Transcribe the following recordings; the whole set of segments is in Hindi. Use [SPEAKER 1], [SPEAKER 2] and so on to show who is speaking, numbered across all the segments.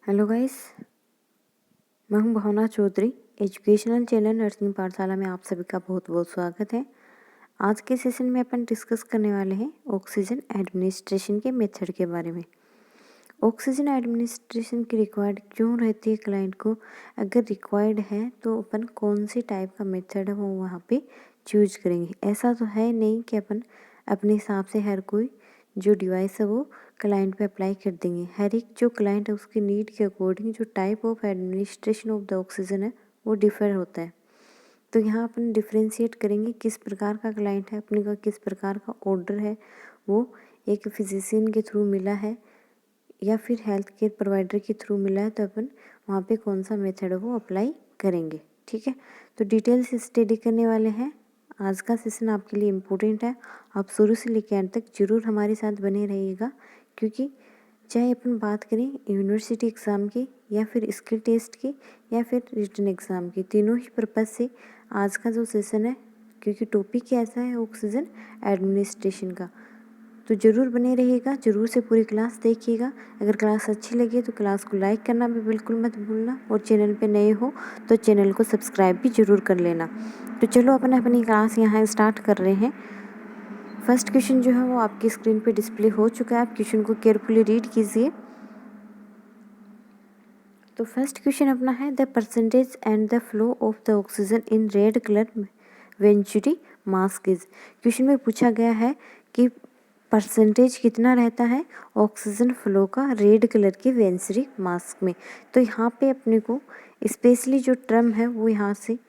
[SPEAKER 1] हेलो गाइस, मैं हूं भावना चौधरी। एजुकेशनल चैनल नर्सिंग पाठशाला में आप सभी का बहुत बहुत स्वागत है। आज के सेशन में अपन डिस्कस करने वाले हैं ऑक्सीजन एडमिनिस्ट्रेशन के मेथड के बारे में। ऑक्सीजन एडमिनिस्ट्रेशन की रिक्वायर्ड क्यों रहती है क्लाइंट को, अगर रिक्वायर्ड है तो अपन कौन सी टाइप का मेथड है वो वहाँ पे चूज करेंगे। ऐसा तो है नहीं कि अपन अपने हिसाब से हर कोई जो डिवाइस है वो क्लाइंट पे अप्लाई कर देंगे। हर एक जो क्लाइंट है उसके नीड के अकॉर्डिंग जो type of administration of the oxygen है वो डिफर होता है। तो यहाँ अपन डिफ्रेंशिएट करेंगे किस प्रकार का क्लाइंट है, अपने का किस प्रकार का ऑर्डर है, वो एक फिजिशियन के थ्रू मिला है या फिर हेल्थ केयर प्रोवाइडर के थ्रू मिला है, तो अपन वहाँ पे कौन सा मेथड है वो अप्लाई करेंगे। ठीक है, तो डिटेल से स्टडी करने वाले हैं। आज का सेशन आपके लिए इम्पोर्टेंट है, आप शुरू से लेकर अंत तक जरूर हमारे साथ बने रहिएगा, क्योंकि चाहे अपन बात करें यूनिवर्सिटी एग्ज़ाम की या फिर स्किल टेस्ट की या फिर रिटन एग्ज़ाम की, तीनों ही पर्पज़ से आज का जो सेशन है, क्योंकि टॉपिक ऐसा है ऑक्सीजन एडमिनिस्ट्रेशन का, तो ज़रूर बने रहिएगा, ज़रूर से पूरी क्लास देखिएगा। अगर क्लास अच्छी लगे तो क्लास को लाइक करना भी बिल्कुल मत भूलना, और चैनल पे नए हो तो चैनल को सब्सक्राइब भी ज़रूर कर लेना। तो चलो अपन अपनी क्लास यहाँ स्टार्ट कर रहे हैं। फर्स्ट क्वेश्चन जो है वो आपकी स्क्रीन पे डिस्प्ले हो चुका है, आप क्वेश्चन को केयरफुली रीड कीजिए। तो फर्स्ट क्वेश्चन अपना है, the percentage and the flow of the oxygen in red colour venturi mask is. Question में पूछा गया है कि परसेंटेज कितना रहता है ऑक्सीजन फ्लो का रेड कलर के वेंचुरी मास्क में। तो यहाँ पे अपने को स्पेशली जो टर्म है वो यहाँ से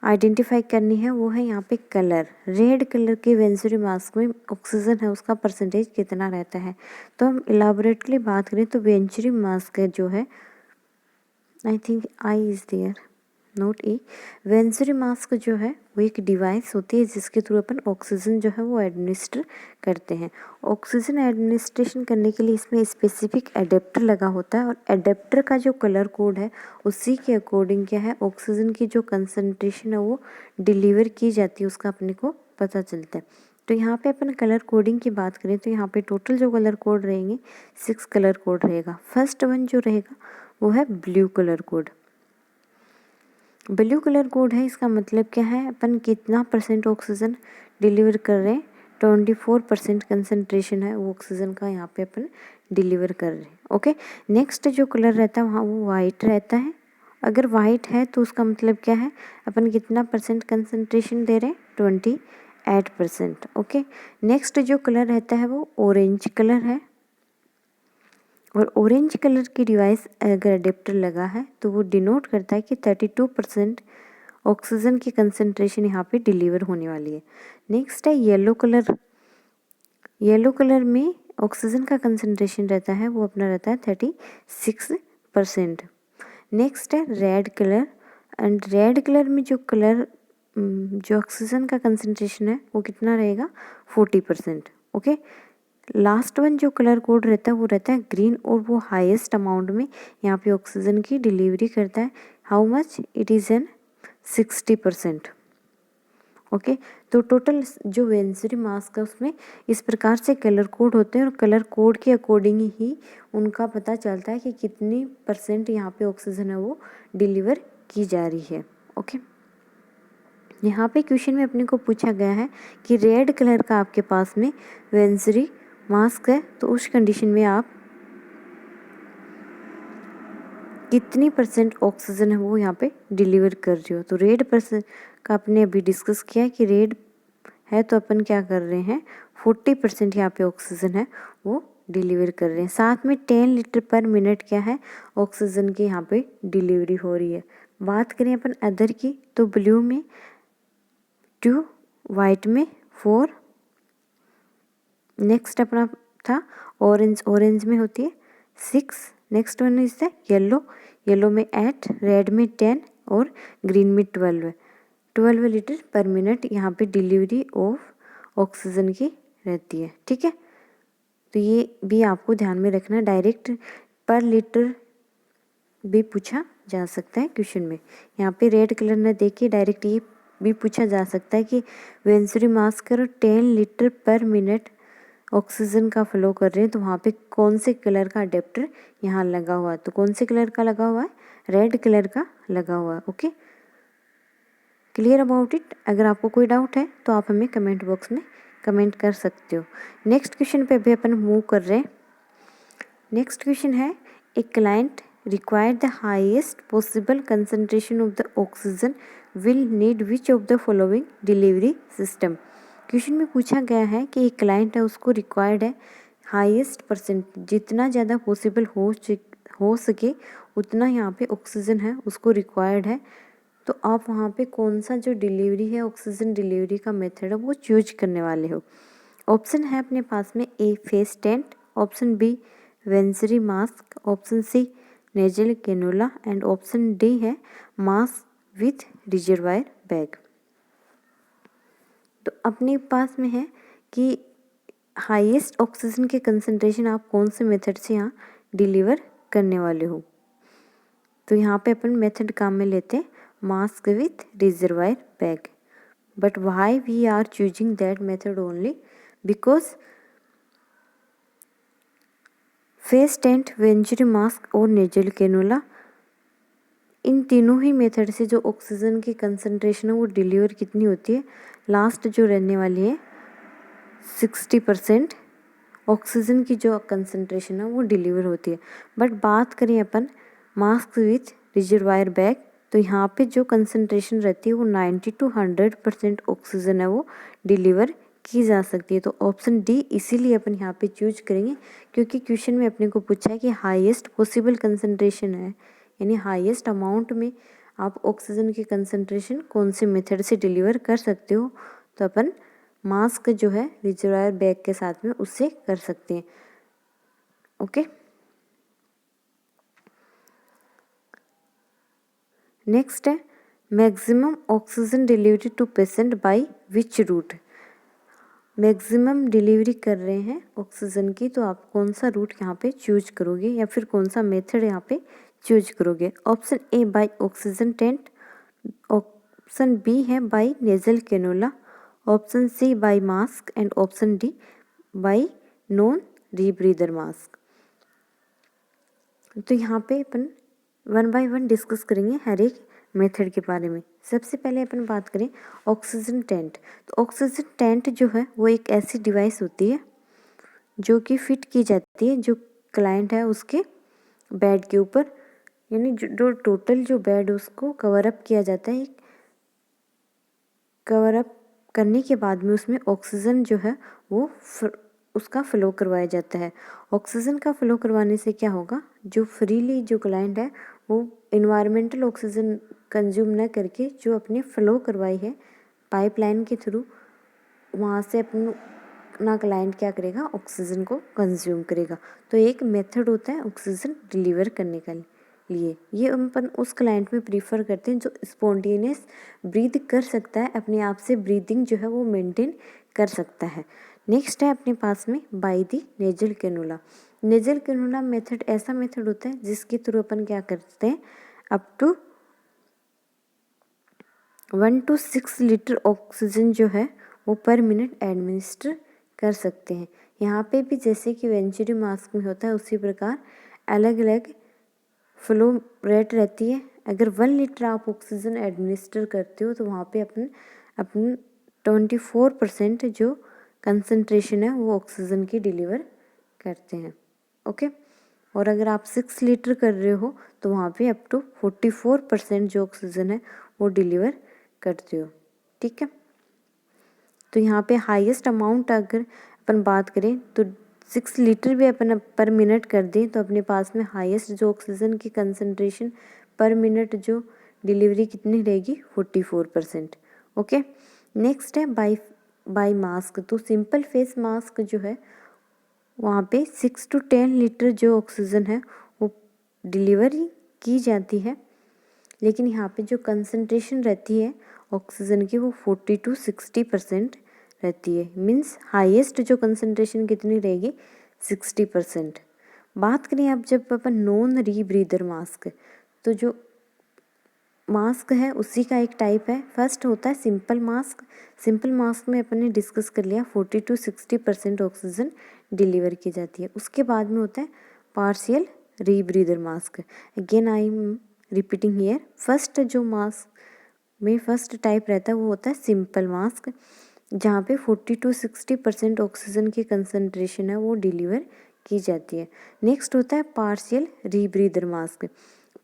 [SPEAKER 1] आइडेंटिफाई करनी है, वो है यहाँ पे कलर। रेड कलर के वेंचुरी मास्क में ऑक्सीजन है उसका परसेंटेज कितना रहता है। तो हम इलाबोरेटली बात करें तो वेंचुरी मास्क जो है, I think I is there not E. Venturi mask जो है वो एक डिवाइस होती है जिसके थ्रू अपन ऑक्सीजन जो है वो एडमिनिस्टर करते हैं। ऑक्सीजन एडमिनिस्ट्रेशन करने के लिए इसमें स्पेसिफिक एडेप्टर लगा होता है, और एडेप्टर का जो कलर कोड है उसी के अकॉर्डिंग क्या है ऑक्सीजन की जो कंसनट्रेशन है वो डिलीवर की जाती है, उसका अपने को पता चलता है। तो यहाँ पे अपन कलर कोडिंग की बात करें तो यहाँ पे टोटल जो कलर कोड रहेंगे 6 कलर कोड रहेगा। फर्स्ट वन जो रहेगा वो है blue colour code. Blue colour code है, इसका मतलब क्या है, अपन कितना परसेंट ऑक्सीजन डिलीवर कर रहे हैं, 24% कंसनट्रेशन है वो ऑक्सीजन का यहाँ पे अपन डिलीवर कर रहे हैं। ओके, नेक्स्ट जो कलर रहता है वहाँ वो वाइट रहता है। अगर वाइट है तो उसका मतलब क्या है, अपन कितना परसेंट कंसनट्रेशन दे रहे हैं, 28%। ओके, नेक्स्ट जो कलर रहता है वो ऑरेंज कलर है, और ऑरेंज कलर की डिवाइस अगर अडेप्टर लगा है तो वो डिनोट करता है कि 32% ऑक्सीजन की कंसनट्रेशन यहाँ पे डिलीवर होने वाली है। नेक्स्ट है येलो कलर। येलो कलर में ऑक्सीजन का कंसनट्रेशन रहता है वो अपना रहता है 36%। नेक्स्ट है red colour, and red colour में जो कलर जो ऑक्सीजन का कंसनट्रेशन है वो कितना रहेगा, 40%। ओके, लास्ट वन जो कलर कोड रहता है वो रहता है ग्रीन, और वो हाईएस्ट अमाउंट में यहाँ पे ऑक्सीजन की डिलीवरी करता है। How much, it is an 60%। Okay, तो टोटल जो वेंचुरी मास्क है उसमें इस प्रकार से कलर कोड होते हैं, और कलर कोड के अकॉर्डिंग ही उनका पता चलता है कि कितनी परसेंट यहाँ पे ऑक्सीजन है वो डिलीवर की जा रही है। ओके, यहाँ पे क्वेश्चन में अपने को पूछा गया है कि रेड कलर का आपके पास में वेंचुरी मास्क है, तो उस कंडीशन में आप कितनी परसेंट ऑक्सीजन है वो यहाँ पे डिलीवर कर रहे हो। तो रेड परसेंट का आपने अभी डिस्कस किया है कि रेड है तो अपन क्या कर रहे हैं, 40% यहाँ पे ऑक्सीजन है वो डिलीवर कर रहे हैं। साथ में 10 लीटर पर मिनट क्या है ऑक्सीजन की यहाँ पे डिलीवरी हो रही है। बात करें अपन अदर की तो ब्लू में 2, वाइट में 4, नेक्स्ट अपना था ऑरेंज, ऑरेंज में होती है 6, next one is the yellow, yellow में 8, रेड में 10 और ग्रीन में 12 है। 12 लीटर पर मिनट यहाँ पे डिलीवरी ऑफ ऑक्सीजन की रहती है। ठीक है, तो ये भी आपको ध्यान में रखना, डायरेक्ट पर लीटर भी पूछा जा सकता है क्वेश्चन में। यहाँ पे रेड कलर न देखिए, डायरेक्ट ये भी पूछा जा सकता है कि वेंचुरी मास्क करो 10 लीटर पर मिनट ऑक्सीजन का फ्लो कर रहे हैं तो वहाँ पे कौन से कलर का अडेप्टर यहाँ लगा हुआ है, तो कौन से कलर का लगा हुआ है, रेड कलर का लगा हुआ है। Okay, clear about it. अगर आपको कोई डाउट है तो आप हमें कमेंट बॉक्स में कमेंट कर सकते हो। नेक्स्ट क्वेश्चन पे भी अपन मूव कर रहे हैं। नेक्स्ट क्वेश्चन है, a client required the highest possible concentration of the oxygen will need which of the following delivery system। Question में पूछा गया है कि एक क्लाइंट है, उसको रिक्वायर्ड है हाईएस्ट परसेंट, जितना ज़्यादा पॉसिबल हो सके उतना यहाँ पे ऑक्सीजन है उसको रिक्वायर्ड है, तो आप वहाँ पे कौन सा जो डिलीवरी है ऑक्सीजन डिलीवरी का मेथड है वो चूज करने वाले हो। ऑप्शन है अपने पास में, A face tent, option B venturi mask, option C nasal cannula and option D है मास्क विथ रिजर्वायर बैग। तो अपने पास में है कि हाईएस्ट ऑक्सीजन के कंसंट्रेशन आप कौन से मेथड से यहाँ डिलीवर करने वाले हो। तो यहाँ पे अपन मेथड काम में लेते हैं mask with reservoir bag. But why we are choosing that method only, because face tent, venturi mask और नेजल कैनुला, इन तीनों ही मेथड से जो ऑक्सीजन की कंसंट्रेशन है वो डिलीवर कितनी होती है, लास्ट जो रहने वाली है 60% ऑक्सीजन की जो कंसंट्रेशन है वो डिलीवर होती है। बट बात करें अपन मास्क विथ रिजर्वायर बैग, तो यहाँ पे जो कंसंट्रेशन रहती है वो 90 to 100% ऑक्सीजन है वो डिलीवर की जा सकती है। तो ऑप्शन डी इसीलिए अपन यहाँ पे चूज करेंगे, क्योंकि क्वेश्चन में अपने को पूछा है कि हाईएस्ट पॉसिबल कंसंट्रेशन है, यानी हाईएस्ट अमाउंट में आप ऑक्सीजन की कंसंट्रेशन कौन से मेथड से डिलीवर कर सकते हो। तो अपन मास्क जो है रिजर्वायर बैग के साथ में उससे कर सकते हैं। ओके, नेक्स्ट है maximum oxygen delivery to patient by which route. Maximum delivery कर रहे हैं ऑक्सीजन की, तो आप कौन सा रूट यहाँ पे चूज करोगे या फिर कौन सा मेथड यहाँ पे चूज करोगे। Option A by oxygen tent, option B है by nasal cannula, option C by mask and option D by non rebreather mask. तो यहाँ पे अपन वन बाय वन डिस्कस करेंगे हर एक मेथड के बारे में। सबसे पहले अपन बात करें ऑक्सीजन टेंट। तो ऑक्सीजन टेंट जो है वो एक ऐसी डिवाइस होती है जो कि फिट की जाती है जो क्लाइंट है उसके बेड के ऊपर, यानी जो टोटल जो बेड उसको कवर अप किया जाता है। कवर अप करने के बाद में उसमें ऑक्सीजन जो है वो उसका फ्लो करवाया जाता है। ऑक्सीजन का फ्लो करवाने से क्या होगा, जो फ्रीली जो क्लाइंट है वो इन्वायरमेंटल ऑक्सीजन कंज्यूम न करके जो अपने फ्लो करवाई है पाइपलाइन के थ्रू, वहाँ से अपना क्लाइंट क्या करेगा, ऑक्सीजन को कंज्यूम करेगा। तो एक मेथड होता है ऑक्सीजन डिलीवर करने का लिए, ये अपन उस क्लाइंट में प्रीफर करते हैं जो स्पॉन्टेनियस ब्रीथ कर सकता है, अपने आप से ब्रीदिंग जो है वो मेंटेन कर सकता है। नेक्स्ट है अपने पास में by the nasal cannula. Nasal cannula method ऐसा मेथड होता है जिसके थ्रू अपन क्या करते हैं, up to 1 to 6 litre oxygen जो है वो पर मिनट एडमिनिस्टर कर सकते हैं। यहाँ पे भी जैसे कि वेंचुरी मास्क में होता है उसी प्रकार अलग अलग फ्लो रेट रहती है। अगर 1 लीटर आप ऑक्सीजन एडमिनिस्टर करते हो तो वहाँ पे अपन 24% जो कंसंट्रेशन है वो ऑक्सीजन की डिलीवर करते हैं। ओके, और अगर आप 6 लीटर कर रहे हो तो वहाँ पे अप टू 44% जो ऑक्सीजन है वो डिलीवर करते हो। ठीक है, तो यहाँ पे हाईएस्ट अमाउंट अगर अपन बात करें तो 6 लीटर भी अपन पर मिनट कर दें तो अपने पास में हाईएस्ट जो ऑक्सीजन की कंसंट्रेशन पर मिनट जो डिलीवरी कितनी रहेगी, 44%। ओके, नेक्स्ट है बाय मास्क। तो सिंपल फेस मास्क जो है वहाँ पे 6 to 10 लीटर जो ऑक्सीजन है वो डिलीवरी की जाती है, लेकिन यहाँ पे जो कंसंट्रेशन रहती है ऑक्सीजन की वो 40 to 60% रहती है। मीन्स हाईएस्ट जो कंसंट्रेशन कितनी रहेगी, 60%। बात करें अब जब अपन नॉन रीब्रीदर मास्क, तो जो मास्क है उसी का एक टाइप है। फर्स्ट होता है सिंपल मास्क। सिंपल मास्क में अपन ने डिस्कस कर लिया 40 to 60% ऑक्सीजन डिलीवर की जाती है। उसके बाद में होता है partial rebreather mask. Again I am repeating here, first जो मास्क में फर्स्ट टाइप रहता है वो होता है सिंपल मास्क, जहाँ पे 40 to 60% ऑक्सीजन की कंसंट्रेशन है वो डिलीवर की जाती है। नेक्स्ट होता है partial rebreather mask.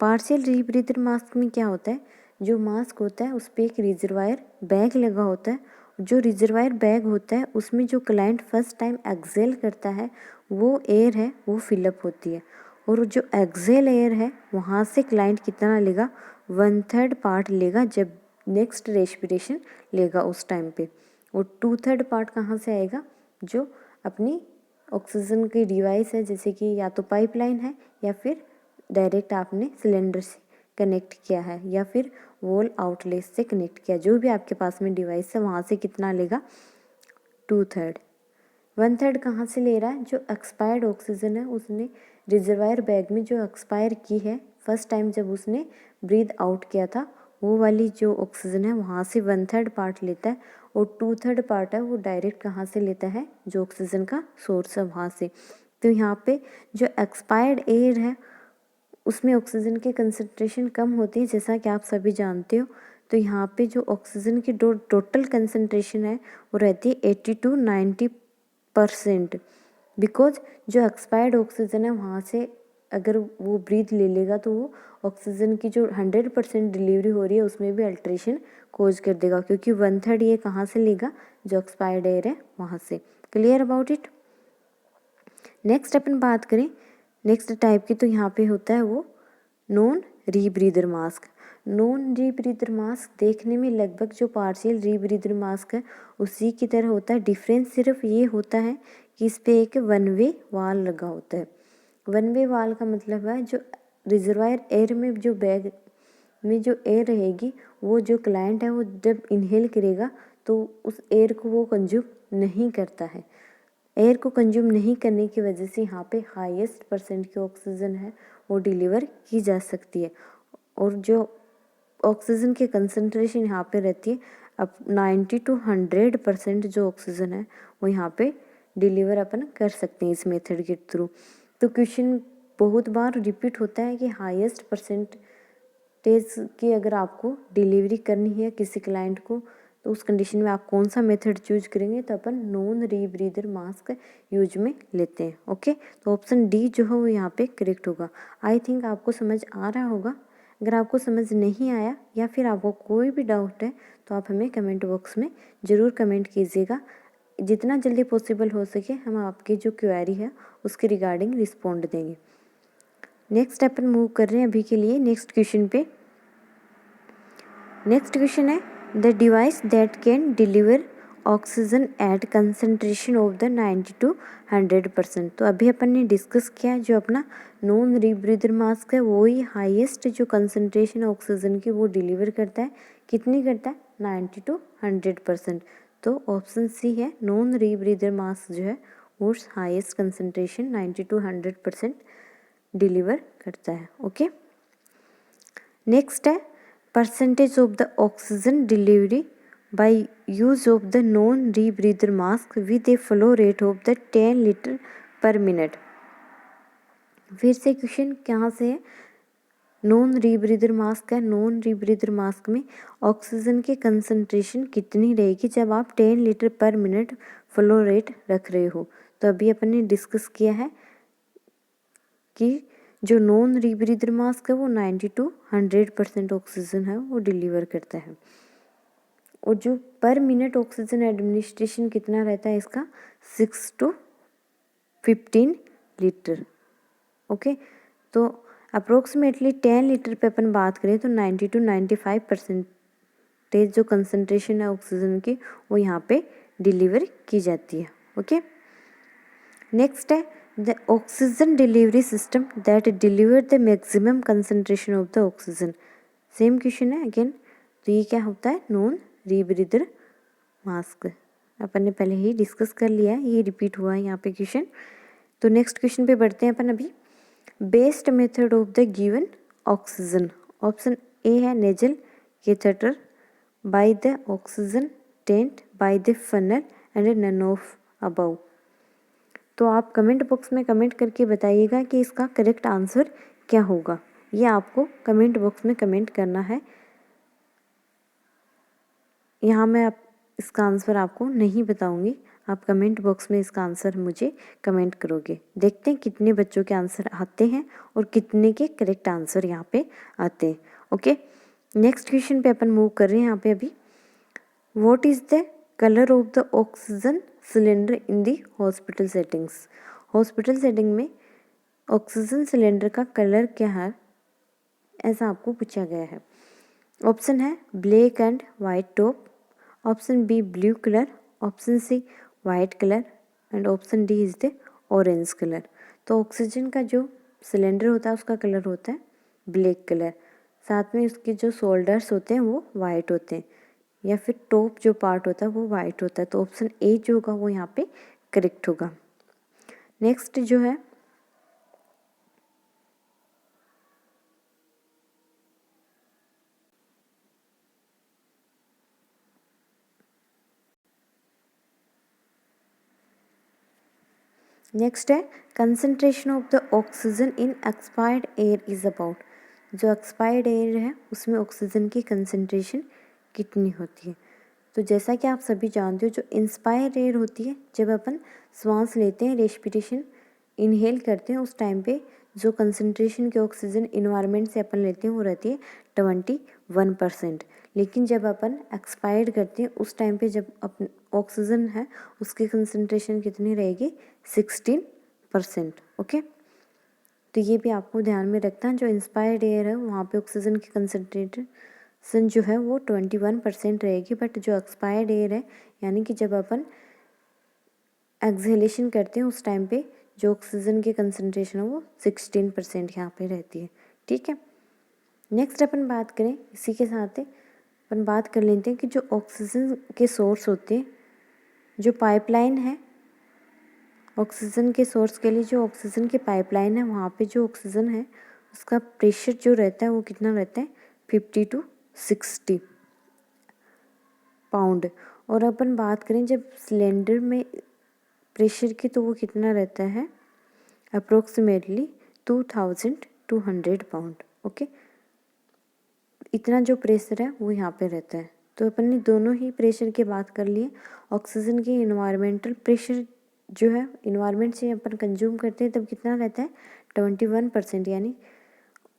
[SPEAKER 1] Partial rebreather mask में क्या होता है, जो मास्क होता है उस पर एक रिजर्वायर बैग लगा होता है। जो रिजर्वायर बैग होता है उसमें जो क्लाइंट फर्स्ट टाइम एक्सेल करता है वो एयर है वो फिलअप होती है, और जो एक्सेल एयर है वहाँ से क्लाइंट कितना लेगा, 1/3 पार्ट लेगा जब नेक्स्ट रेस्पिरेशन लेगा उस टाइम पे। और 2/3 पार्ट कहाँ से आएगा, जो अपनी ऑक्सीजन की डिवाइस है, जैसे कि या तो पाइपलाइन है या फिर डायरेक्ट आपने सिलेंडर से कनेक्ट किया है या फिर वॉल आउटलेट से कनेक्ट किया, जो भी आपके पास में डिवाइस है वहाँ से कितना लेगा, 2/3। 1/3 कहाँ से ले रहा है, जो एक्सपायर्ड ऑक्सीजन है उसने रिजर्वायर बैग में जो एक्सपायर की है फर्स्ट टाइम जब उसने ब्रीथ आउट किया था, वो वाली जो ऑक्सीजन है वहाँ से 1/3 पार्ट लेता है, और 2/3 पार्ट है वो डायरेक्ट कहाँ से लेता है, जो ऑक्सीजन का सोर्स है वहाँ से। तो यहाँ पे जो एक्सपायर्ड एयर है उसमें ऑक्सीजन की कंसंट्रेशन कम होती है, जैसा कि आप सभी जानते हो। तो यहाँ पे जो ऑक्सीजन की टोटल कंसंट्रेशन है वो रहती है 80 to 90%, बिकॉज जो एक्सपायर्ड ऑक्सीजन है वहाँ से अगर वो ब्रीथ ले लेगा तो वो ऑक्सीजन की जो 100% डिलीवरी हो रही है उसमें भी अल्ट्रेशन कोज कर देगा, क्योंकि 1/3 ये कहाँ से लेगा, जो एक्सपायर्ड एयर है वहाँ से। Clear about it. नेक्स्ट अपन बात करें नेक्स्ट टाइप की, तो यहाँ पे होता है वो non rebreather mask. Non rebreather mask देखने में लगभग जो पार्शियल रीब्रीदर मास्क है उसी की तरह होता है। डिफरेंस सिर्फ ये होता है कि इस पे एक 1 वे वाल लगा होता है। 1 वे वाल का मतलब है जो रिजर्वायर एयर में जो बैग में जो एयर रहेगी वो जो क्लाइंट है वो जब इनहेल करेगा तो उस एयर को वो कंज्यूम नहीं करता है। एयर को कंज्यूम नहीं करने की वजह से यहाँ पे हाईएस्ट परसेंट की ऑक्सीजन है वो डिलीवर की जा सकती है, और जो ऑक्सीजन की कंसंट्रेशन यहाँ पे रहती है अब 90 to 100% जो ऑक्सीजन है वो यहाँ पे डिलीवर अपन कर सकते हैं इस मेथड के थ्रू। तो क्वेश्चन बहुत बार रिपीट होता है कि हाईएस्ट परसेंटेज की अगर आपको डिलीवरी करनी है किसी क्लाइंट को तो उस कंडीशन में आप कौन सा मेथड चूज करेंगे, तो अपन नॉन रीब्रीदर मास्क यूज में लेते हैं। ओके, तो ऑप्शन डी जो है वो यहाँ पे करेक्ट होगा। आई थिंक आपको समझ आ रहा होगा। अगर आपको समझ नहीं आया या फिर आपको कोई भी डाउट है तो आप हमें कमेंट बॉक्स में ज़रूर कमेंट कीजिएगा। जितना जल्दी पॉसिबल हो सके हम आपकी जो क्वेरी है उसके रिगार्डिंग रिस्पॉन्ड देंगे। नेक्स्ट अपन मूव कर रहे हैं अभी के लिए नेक्स्ट क्वेश्चन पे। नेक्स्ट क्वेश्चन है the device that can deliver oxygen at concentration of the 90 to 100%। तो अभी अपन ने डिस्कस किया जो अपना नॉन रीब्रीदर मास्क है वो ही हाईएस्ट जो कंसंट्रेशन ऑक्सीजन की वो डिलीवर करता है। कितनी करता है, 90 to 100%। तो ऑप्शन सी है नॉन रीब्रीदर मास्क जो है वो हाईएस्ट कंसंट्रेशन 90 to 100% डिलीवर करता है। ओके, नेक्स्ट है percentage of the oxygen delivery by use of the non-rebreather mask with a flow rate of the 10 litre per minute. फिर से क्वेश्चन कहाँ से है, नॉन रीब्रीदर मास्क है। नॉन रीब्रीदर मास्क में ऑक्सीजन की कंसंट्रेशन कितनी रहेगी जब आप 10 litre per minute flow rate रख रहे हो। तो अभी अपन ने डिस्कस किया है कि जो नॉन रीब्रीदर मास्क है वो 90 to 100% ऑक्सीजन है वो डिलीवर करता है, और जो पर मिनट ऑक्सीजन एडमिनिस्ट्रेशन कितना रहता है इसका 6 to 15 लीटर। ओके, तो अप्रोक्सीमेटली 10 लीटर पे अपन बात करें तो 90 to 95% जो कंसंट्रेशन है ऑक्सीजन की वो यहाँ पे डिलीवर की जाती है। ओके, नेक्स्ट है the oxygen delivery system that deliver the maximum concentration of the oxygen। Same question है अगेन। तो ये क्या होता है, नॉन रीब्रीदर मास्क। अपन ने पहले ही डिस्कस कर लिया है, ये रिपीट हुआ है यहाँ पे क्वेश्चन। तो नेक्स्ट क्वेश्चन पे बढ़ते हैं अपन अभी। Best method of the given oxygen. Option A है nasal catheter by the oxygen tent by the funnel and none of above. तो आप कमेंट बॉक्स में कमेंट करके बताइएगा कि इसका करेक्ट आंसर क्या होगा। ये आपको कमेंट बॉक्स में कमेंट करना है। यहाँ मैं इसका आंसर आपको नहीं बताऊंगी, आप कमेंट बॉक्स में इसका आंसर मुझे कमेंट करोगे। देखते हैं कितने बच्चों के आंसर आते हैं और कितने के करेक्ट आंसर यहाँ पे आते हैं। ओके, नेक्स्ट क्वेश्चन पे अपन मूव कर रहे हैं। यहाँ पे अभी what is the colour of the oxygen cylinder in the hospital settings. Hospital setting में ऑक्सीजन सिलेंडर का कलर क्या है, ऐसा आपको पूछा गया है। ऑप्शन है black and white top, option B blue colour, option C white colour and option D is the orange colour. तो ऑक्सीजन का जो सिलेंडर होता है उसका कलर होता है ब्लैक कलर, साथ में उसके जो शोल्डर्स होते हैं वो वाइट होते हैं, या फिर टॉप जो पार्ट होता है वो वाइट होता है। तो ऑप्शन ए जो होगा वो यहाँ पे करेक्ट होगा। नेक्स्ट जो है नेक्स्ट है concentration of the oxygen in expired air is about. जो एक्सपायर्ड एयर है उसमें ऑक्सीजन की कंसंट्रेशन कितनी होती है। तो जैसा कि आप सभी जानते हो, जो इंस्पायर एयर होती है, जब अपन सांस लेते हैं, रेस्पिरेशन इनहेल करते हैं, उस टाइम पे जो कंसंट्रेशन की ऑक्सीजन इन्वायरमेंट से अपन लेते हैं वो रहती है 21%। लेकिन जब अपन एक्सपायर्ड करते हैं उस टाइम पे जब अपन ऑक्सीजन है उसकी कंसंट्रेशन कितनी रहेगी 16%। ओके, तो ये भी आपको ध्यान में रखना है। जो इंस्पायर्ड एयर है वहाँ पे ऑक्सीजन की कंसंट्रेशन जो है वो 21% रहेगी, बट जो एक्सपायर्ड एयर है यानी कि जब अपन एक्सहेलेशन करते हैं उस टाइम पे जो ऑक्सीजन की कंसंट्रेशन है वो 16% यहाँ पे रहती है। ठीक है, नेक्स्ट अपन बात करें, इसी के साथ अपन बात कर लेते हैं कि जो ऑक्सीजन के सोर्स होते हैं, जो पाइपलाइन है ऑक्सीजन के सोर्स के लिए, जो ऑक्सीजन की पाइपलाइन है वहाँ पे जो ऑक्सीजन है उसका प्रेशर जो रहता है वो कितना रहता है 50 to 60 पाउंड। और अपन बात करें जब सिलेंडर में प्रेशर की, तो वो कितना रहता है अप्रोक्सीमेटली 2200 पाउंड। ओके, इतना जो प्रेशर है वो यहाँ पे रहता है। तो अपन ने दोनों ही प्रेशर की बात कर लिए। ऑक्सीजन की इन्वायरमेंटल प्रेशर जो है इन्वायरमेंट से अपन कंज्यूम करते हैं तब कितना रहता है 21% यानी,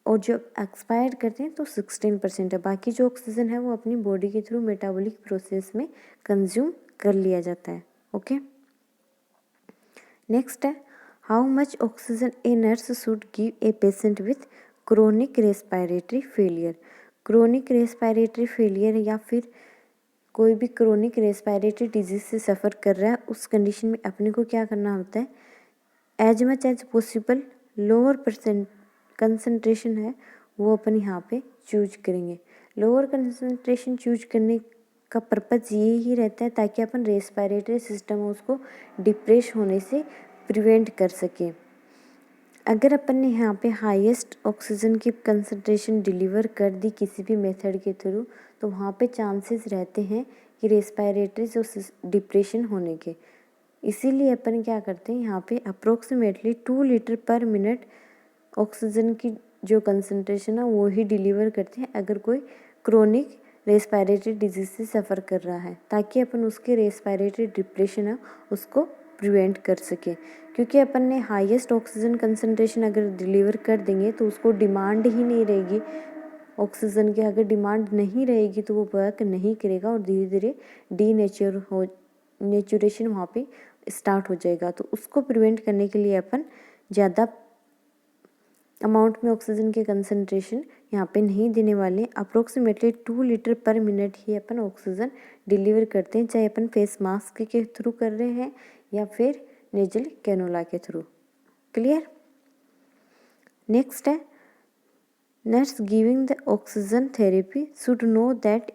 [SPEAKER 1] और जब एक्सपायर करते हैं तो 16% है। बाकी जो ऑक्सीजन है वो अपनी बॉडी के थ्रू मेटाबॉलिक प्रोसेस में कंज्यूम कर लिया जाता है। ओके, नेक्स्ट है how much oxygen a nurse should give a patient with chronic respiratory failure. Chronic respiratory failure या फिर कोई भी क्रोनिक रेस्पिरेटरी डिजीज से सफ़र कर रहा है, उस कंडीशन में अपने को क्या करना होता है, as much as possible lower concentration है वो अपन यहाँ पे चूज करेंगे। लोअर कंसंट्रेशन चूज करने का पर्पज़ ये ही रहता है ताकि अपन रेस्पिरेटरी सिस्टम उसको डिप्रेस होने से प्रिवेंट कर सकें। अगर अपन ने यहाँ पे हाईएस्ट ऑक्सीजन की कंसंट्रेशन डिलीवर कर दी किसी भी मेथड के थ्रू, तो वहाँ पे चांसेस रहते हैं कि रेस्पिरेटरी जो डिप्रेशन होने के। इसीलिए अपन क्या करते हैं, यहाँ पे approximately 2 litre per minute oxygen की जो कंसंट्रेशन है वो ही डिलीवर करते हैं अगर कोई क्रोनिक रेस्पिरेटरी डिजीज से सफ़र कर रहा है, ताकि अपन उसके रेस्पिरेटरी डिप्रेशन है उसको प्रिवेंट कर सके। क्योंकि अपन ने हाईएस्ट ऑक्सीजन कंसंट्रेशन अगर डिलीवर कर देंगे तो उसको डिमांड ही नहीं रहेगी ऑक्सीजन की। अगर डिमांड नहीं रहेगी तो वो वर्क नहीं करेगा और धीरे धीरे नेचुरेशन वहाँ पे स्टार्ट हो जाएगा। तो उसको प्रिवेंट करने के लिए अपन ज़्यादा अमाउंट में ऑक्सीजन के कंसंट्रेशन यहाँ पे नहीं देने वाले। अप्रोक्सीमेटली 2 लीटर पर मिनट ही अपन ऑक्सीजन डिलीवर करते हैं, चाहे अपन फेस मास्क के थ्रू कर रहे हैं या फिर नेजल कैनोला के थ्रू। क्लियर? नेक्स्ट है nurse giving the oxygen therapy should know that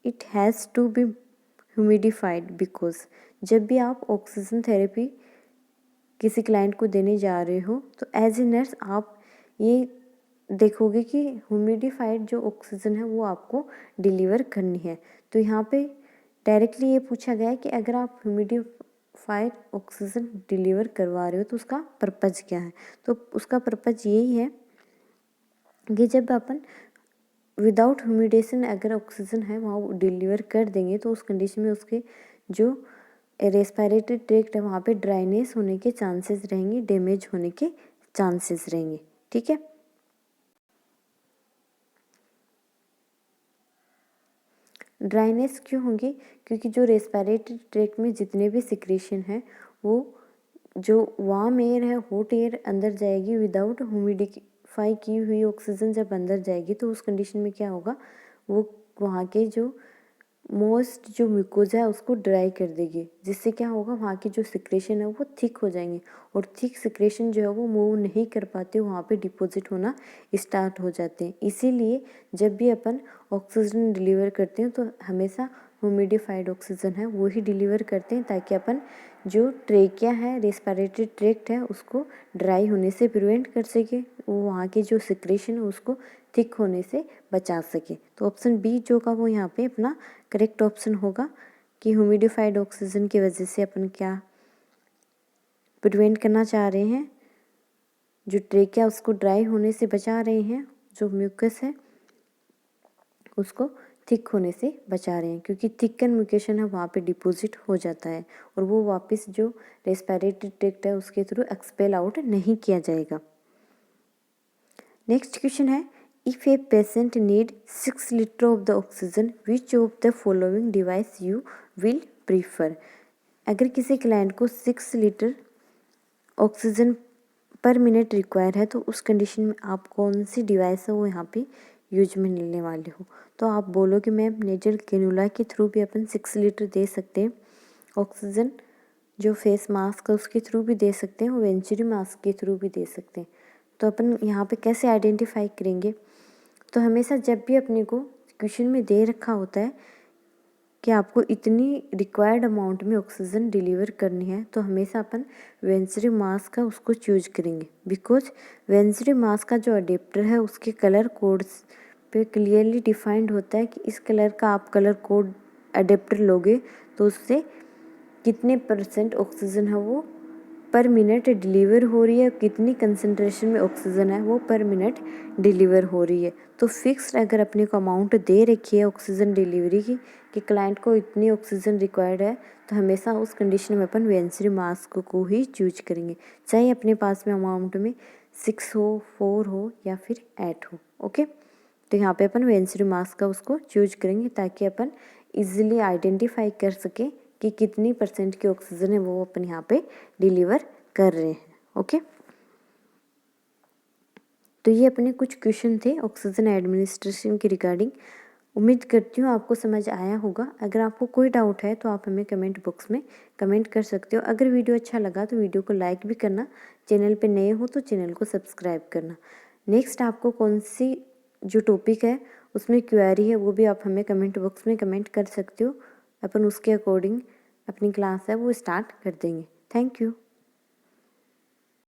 [SPEAKER 1] it has to be humidified because. जब भी आप ऑक्सीजन थेरेपी किसी क्लाइंट को देने जा रहे हो तो एज ए नर्स आप ये देखोगे कि ह्यूमिडिफाइड जो ऑक्सीजन है वो आपको डिलीवर करनी है। तो यहाँ पे डायरेक्टली ये पूछा गया है कि अगर आप ह्यूमिडिफाइड ऑक्सीजन डिलीवर करवा रहे हो तो उसका पर्पज़ क्या है। तो उसका पर्पज़ यही है कि जब अपन विदाउट ह्यूमिडेशन अगर ऑक्सीजन है वहाँ डिलीवर कर देंगे तो उस कंडीशन में उसके जो रेस्पिरेटरी ट्रैक्ट है वहाँ पे ड्राइनेस होने के चांसेस रहेंगे, डैमेज होने के चांसेस रहेंगे। ठीक है, ड्राइनेस क्यों होंगी? क्योंकि जो रेस्पिरेटरी ट्रैक्ट में जितने भी सिक्रेशन है वो जो वार्म एयर है, हॉट एयर अंदर जाएगी विदाउट ह्यूमिडिफाई की हुई ऑक्सीजन जब अंदर जाएगी तो उस कंडीशन में क्या होगा, वो वहाँ के जो मोस्ट जो म्यूकोजा है उसको ड्राई कर देगी, जिससे क्या होगा वहाँ की जो सिक्रेशन है वो थिक हो जाएंगे और थिक सिक्रेशन जो है वो मूव नहीं कर पाते, वहाँ पे डिपॉजिट होना स्टार्ट हो जाते हैं। इसीलिए जब भी अपन ऑक्सीजन डिलीवर करते हैं तो हमेशा ह्यूमिडिफाइड ऑक्सीजन है वो ही डिलीवर करते हैं, ताकि अपन जो ट्रेकिया है, रेस्पिरेटरी ट्रैक्ट है, उसको ड्राई होने से प्रिवेंट कर सके, वो वहाँ की जो सिक्रेशन है उसको थिक होने से बचा सके। तो ऑप्शन बी जो का वो यहाँ पे अपना करेक्ट ऑप्शन होगा कि ह्यूमिडिफाइड ऑक्सीजन की वजह से अपन क्या प्रिवेंट करना चाह रहे हैं, जो ट्रेकिया उसको ड्राई होने से बचा रहे हैं, जो म्यूकस है उसको थिक होने से बचा रहे हैं, क्योंकि थिकन म्यूकेशन है वहाँ पे डिपॉजिट हो जाता है और वो वापस जो रेस्पिरेटरी ट्रैक्ट है उसके थ्रू एक्सपेल आउट नहीं किया जाएगा। नेक्स्ट क्वेश्चन है, if a patient need 6 litre of the oxygen which of the following device you will prefer. अगर किसी क्लाइंट को 6 लीटर ऑक्सीजन पर मिनट रिक्वायर है तो उस कंडीशन में आप कौन सी डिवाइस है वो यहाँ पे यूज में लेने वाले हो। तो आप बोलो कि मैम नेजल कैनुला के थ्रू भी अपन 6 लीटर दे सकते हैं ऑक्सीजन, जो फेस मास्क है उसके थ्रू भी दे सकते हैं और वेंचुरी मास्क के थ्रू भी दे सकते हैं। तो अपन यहाँ पे कैसे आइडेंटिफाई करेंगे, तो हमेशा जब भी अपने को क्वेश्चन में दे रखा होता है कि आपको इतनी रिक्वायर्ड अमाउंट में ऑक्सीजन डिलीवर करनी है तो हमेशा अपन वेंचुरी मास्क का उसको चूज करेंगे, बिकॉज वेंचुरी मास्क का जो अडेप्टर है उसके कलर कोड्स पे क्लियरली डिफाइंड होता है कि इस कलर का आप कलर कोड अडेप्टर लोगे तो उससे कितने % ऑक्सीजन है वो पर मिनट डिलीवर हो रही है, कितनी कंसंट्रेशन में ऑक्सीजन है वो पर मिनट डिलीवर हो रही है। तो फिक्स्ड अगर अपने को अमाउंट दे रखी है ऑक्सीजन डिलीवरी की कि क्लाइंट को इतनी ऑक्सीजन रिक्वायर्ड है तो हमेशा उस कंडीशन में अपन वेंचुरी मास्क को ही चूज करेंगे, चाहे अपने पास में अमाउंट में 6 हो, 4 हो या फिर 8 हो। ओके, तो यहाँ पे अपन वेंचुरी मास्क का उसको चूज करेंगे ताकि अपन इजीली आइडेंटिफाई कर सके कि कितनी % की ऑक्सीजन है वो अपन यहाँ पे डिलीवर कर रहे हैं। ओके, तो ये अपने कुछ क्वेश्चन थे ऑक्सीजन एडमिनिस्ट्रेशन के रिगार्डिंग। उम्मीद करती हूँ आपको समझ आया होगा। अगर आपको कोई डाउट है तो आप हमें कमेंट बॉक्स में कमेंट कर सकते हो। अगर वीडियो अच्छा लगा तो वीडियो को लाइक भी करना, चैनल पे नए हो तो चैनल को सब्सक्राइब करना। नेक्स्ट आपको कौन सी जो टॉपिक है उसमें क्वेरी है वो भी आप हमें कमेंट बॉक्स में कमेंट कर सकते हो, अपन उसके अकॉर्डिंग अपनी क्लास है वो स्टार्ट कर देंगे। Thank you.